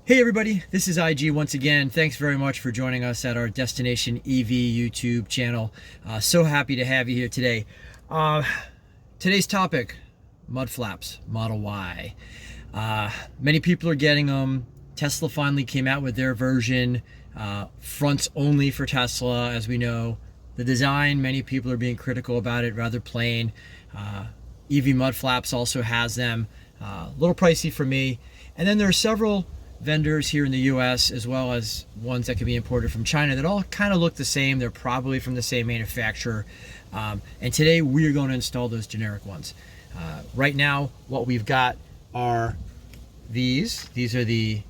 Hey everybody, this is IG once again. Thanks very much for joining us at our Destination EV YouTube channel. So happy to have you here today. Today's topic, mud flaps, Model Y. Many people are getting them. Tesla finally came out with their version, fronts only for Tesla, as we know. The design, many people are being critical about it, rather plain. EV mud flaps also has them, a little pricey for me. And then there are several vendors here in the US, as well as ones that can be imported from China, that all kind of look the same. They're probably from the same manufacturer. And today we are going to install those generic ones. Right now, what we've got are these. These are the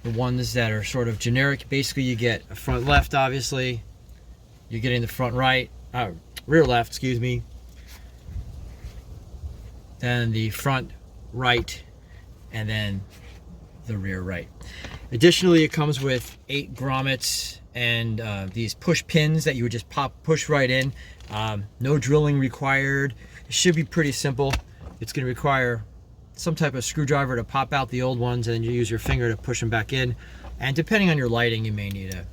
ones that are sort of generic. Basically, you get a front left, obviously. You're getting the front right, rear left, excuse me. Then the front right, and then the rear right. Additionally, it comes with 8 grommets and these push pins that you would just push right in. No drilling required. It should be pretty simple. It's going to require some type of screwdriver to pop out the old ones, and then you use your finger to push them back in. And depending on your lighting, you may need a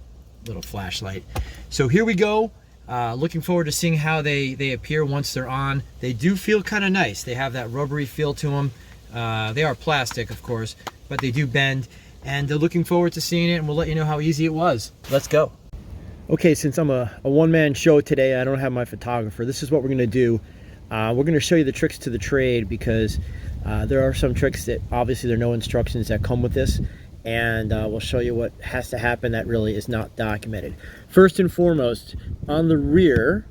little flashlight. So here we go. Looking forward to seeing how they appear once they're on. They do feel kind of nice. They have that rubbery feel to them. They are plastic, of course, but they do bend, and they're looking forward to seeing it, and we'll let you know how easy it was. Let's go. Okay, since I'm a one-man show today, I don't have my photographer. This is what we're going to do. We're going to show you the tricks to the trade, because there are some tricks that obviously there are no instructions that come with this, and we'll show you what has to happen that really is not documented. First and foremost, on the rear,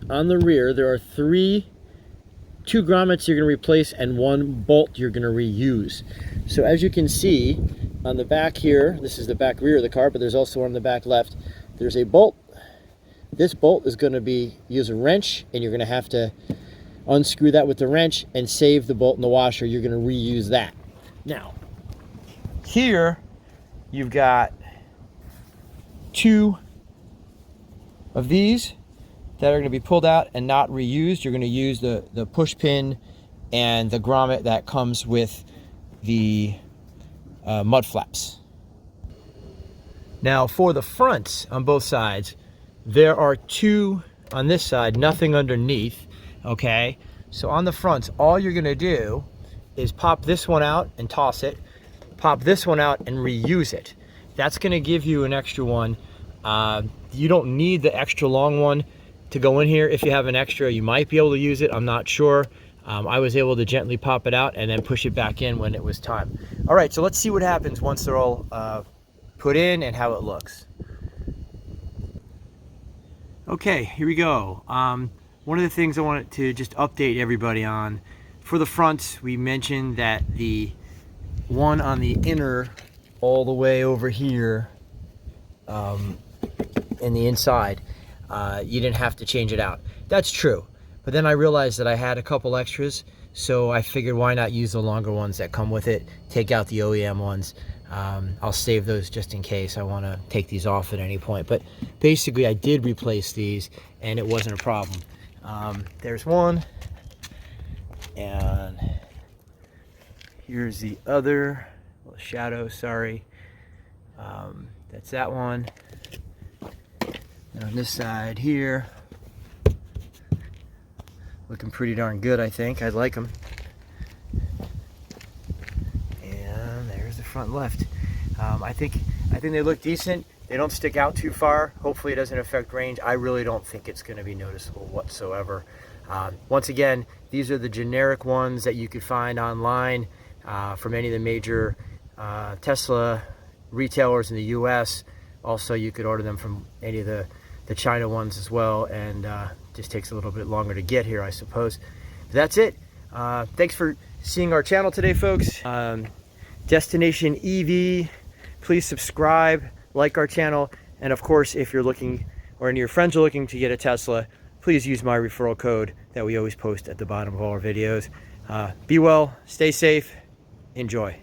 there are 2 grommets you're going to replace and 1 bolt you're going to reuse. So as you can see on the back here, this is the back rear of the car, but there's also one on the back left. There's a bolt. This bolt is going to use a wrench, and you're going to have to unscrew that with the wrench and save the bolt in the washer. You're going to reuse that. Now, here you've got 2 of these that are going to be pulled out and not reused. You're going to use the push pin and the grommet that comes with the mud flaps. Now for the fronts on both sides, there are 2 on this side, nothing underneath, okay? So on the fronts, all you're going to do is pop this one out and toss it, pop this one out and reuse it. That's going to give you an extra one. You don't need the extra long one to go in here. If you have an extra, you might be able to use it. I'm not sure. I was able to gently pop it out and then push it back in when it was time. All right, so let's see what happens once they're all put in and how it looks. Okay, here we go. One of the things I wanted to just update everybody on, for the front, we mentioned that the one on the inner all the way over here in the inside, you didn't have to change it out. That's true. But then I realized that I had a couple extras, so I figured why not use the longer ones that come with it, take out the OEM ones. I'll save those just in case I want to take these off at any point. But basically I did replace these and it wasn't a problem. There's one, and here's the other, little shadow, sorry. That's that one. And on this side here, looking pretty darn good, I think. I like them. And there's the front left. I think they look decent. They don't stick out too far. Hopefully it doesn't affect range. I really don't think it's going to be noticeable whatsoever. Once again, these are the generic ones that you could find online from any of the major Tesla retailers in the US. Also, you could order them from any of the China ones as well, and just takes a little bit longer to get here, I suppose. But that's it. Thanks for seeing our channel today, folks. Destination EV. Please subscribe, like our channel, and of course, if you're looking or any of your friends are looking to get a Tesla, please use my referral code that we always post at the bottom of all our videos. Be well, stay safe, enjoy.